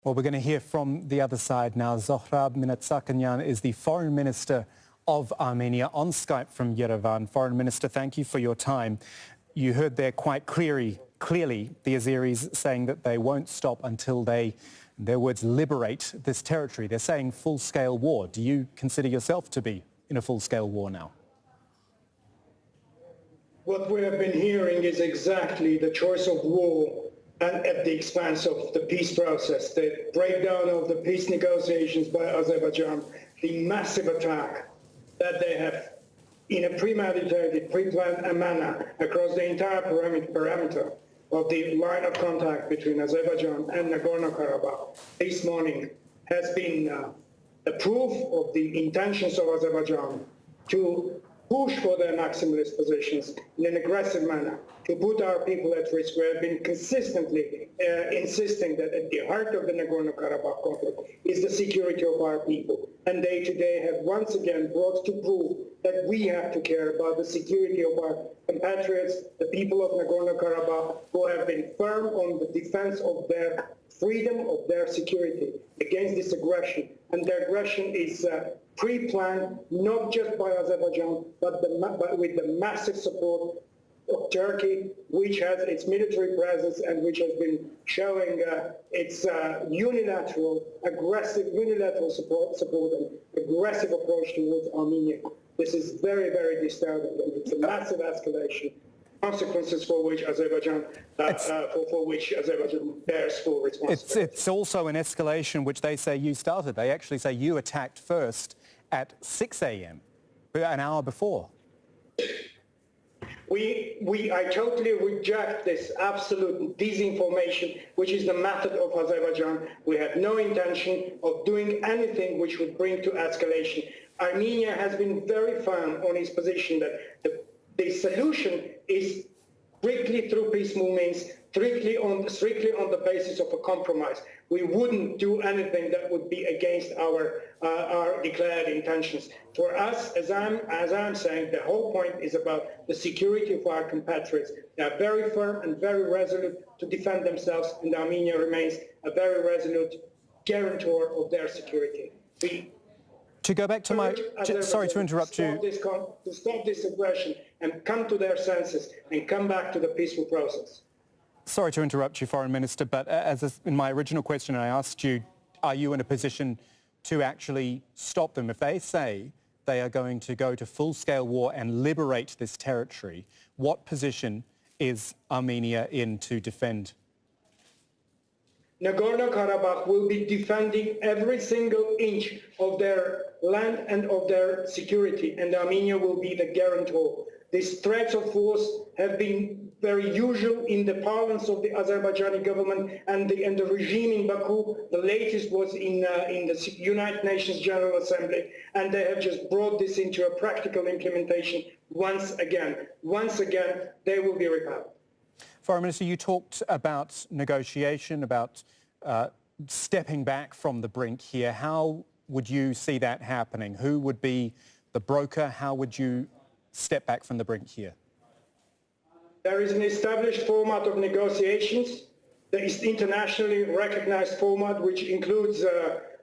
Well, we're going to hear from the other side now. Zohrab Mnatsakanyan is the Foreign Minister of Armenia on Skype from Yerevan. Foreign Minister, thank you for your time. You heard there quite clearly the Azeris saying that they won't stop until they, in their words, liberate this territory. They're saying full-scale war. Do you consider yourself to be in a full-scale war now? What we have been hearing is exactly the choice of war and at the expense of the peace process, the breakdown of the peace negotiations by Azerbaijan, the massive attack that they have in a premeditated, pre-planned manner across the entire parameter of the line of contact between Azerbaijan and Nagorno-Karabakh this morning has been a proof of the intentions of Azerbaijan to push for their maximalist positions in an aggressive manner, to put our people at risk. We have been consistently insisting that at the heart of the Nagorno-Karabakh conflict is the security of our people. And they today have once again brought to prove that we have to care about the security of our compatriots, the people of Nagorno-Karabakh, who have been firm on the defense of their freedom, of their security against this aggression. And their aggression is pre-planned, not just by Azerbaijan, but with the massive support of Turkey, which has its military presence and which has been showing its unilateral support and aggressive approach towards Armenia. This is very, very disturbing, and it's a massive escalation, consequences for which Azerbaijan bears full responsibility. It's also an escalation which they say you started. They actually say you attacked first at 6 a.m., an hour before. I totally reject this absolute disinformation, which is the method of Azerbaijan. We have no intention of doing anything which would bring to escalation. Armenia has been very firm on its position that the solution is strictly through peaceful means, strictly on the basis of a compromise. We wouldn't do anything that would be against our declared intentions. For us, as I'm saying, the whole point is about the security of our compatriots. They are very firm and very resolute to defend themselves, and Armenia remains a very resolute guarantor of their security. To go back to my... Sorry to interrupt you. To stop this aggression and come to their senses and come back to the peaceful process. Sorry to interrupt you, Foreign Minister, but in my original question I asked you, are you in a position to actually stop them? If they say they are going to go to full-scale war and liberate this territory, what position is Armenia in to defend? Nagorno-Karabakh will be defending every single inch of their land and of their security, and Armenia will be the guarantor. These threats of force have been very usual in the parlance of the Azerbaijani government and the regime in Baku. The latest was in the United Nations General Assembly, and they have just brought this into a practical implementation once again. Once again, they will be repelled. Foreign Minister, you talked about negotiation, about stepping back from the brink here. How would you see that happening? Who would be the broker? How would you step back from the brink here? There is an established format of negotiations. There is internationally recognized format which includes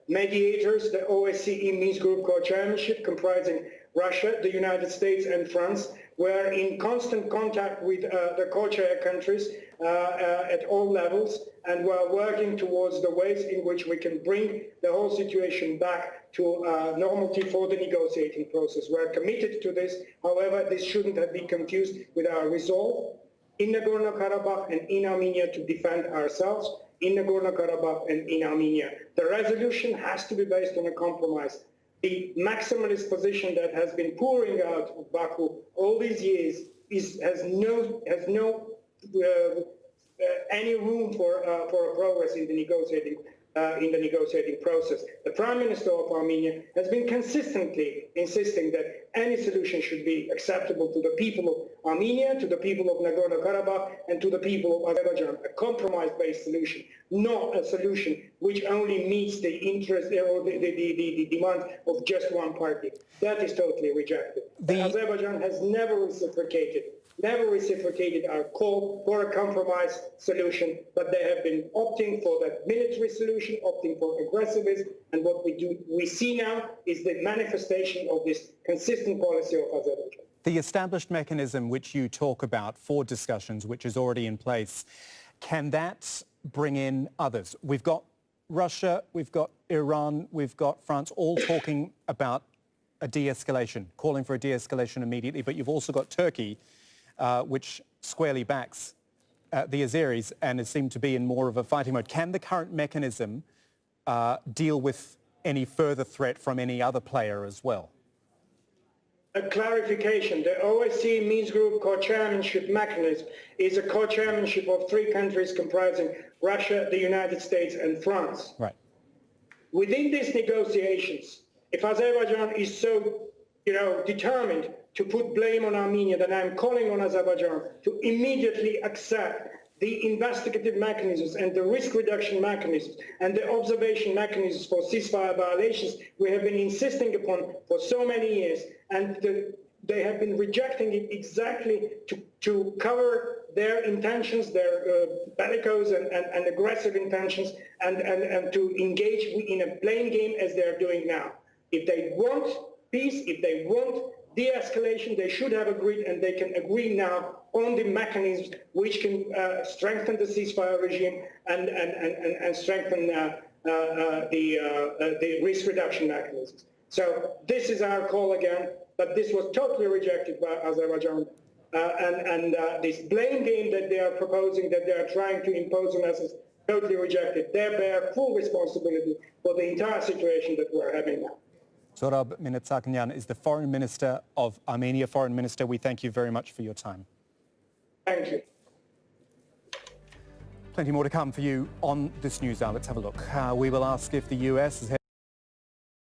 mediators, the OSCE Minsk Group co-chairmanship comprising Russia, the United States and France. We're in constant contact with the co-chair countries at all levels, and we're working towards the ways in which we can bring the whole situation back to normality for the negotiating process. We're committed to this. However, this shouldn't have been confused with our resolve in Nagorno-Karabakh and in Armenia to defend ourselves in Nagorno-Karabakh and in Armenia. The resolution has to be based on a compromise. The maximalist position that has been pouring out of Baku all these years has no any room for a progress in the negotiating process. The Prime Minister of Armenia has been consistently insisting that any solution should be acceptable to the people of Armenia, to the people of Nagorno-Karabakh, and to the people of Azerbaijan. A compromise-based solution, not a solution which only meets the interest or the demand of just one party. That is totally rejected. Azerbaijan has never reciprocated never reciprocated our call for a compromise solution, but they have been opting for that military solution, opting for aggressivism, and what we see now is the manifestation of this consistent policy of Azerbaijan. The established mechanism which you talk about for discussions, which is already in place, can that bring in others? We've got Russia, we've got Iran, we've got France, all talking about a de-escalation, calling for a de-escalation immediately, but you've also got Turkey, which squarely backs the Azeris and is seemed to be in more of a fighting mode. Can the current mechanism deal with any further threat from any other player as well? A clarification, the OSCE Minsk Group co-chairmanship mechanism is a co-chairmanship of 3 countries comprising Russia, the United States and France. Right. Within these negotiations, if Azerbaijan is so, determined to put blame on Armenia, then I'm calling on Azerbaijan to immediately accept the investigative mechanisms and the risk reduction mechanisms and the observation mechanisms for ceasefire violations we have been insisting upon for so many years, and they have been rejecting it exactly to cover their intentions, their bellicose and aggressive intentions, and to engage in a blame game as they're doing now. If they want peace, if they want de-escalation, they should have agreed, and they can agree now on the mechanisms which can strengthen the ceasefire regime and strengthen the risk reduction mechanisms. So this is our call again, but this was totally rejected by Azerbaijan. This blame game that they are proposing, that they are trying to impose on us, is totally rejected. They bear full responsibility for the entire situation that we're having now. Զոհրաբ Mnatsakanyan is the Foreign Minister of Armenia. Foreign Minister, we thank you very much for your time. Thank you. Plenty more to come for you on this news hour. Let's have a look. We will ask if the US has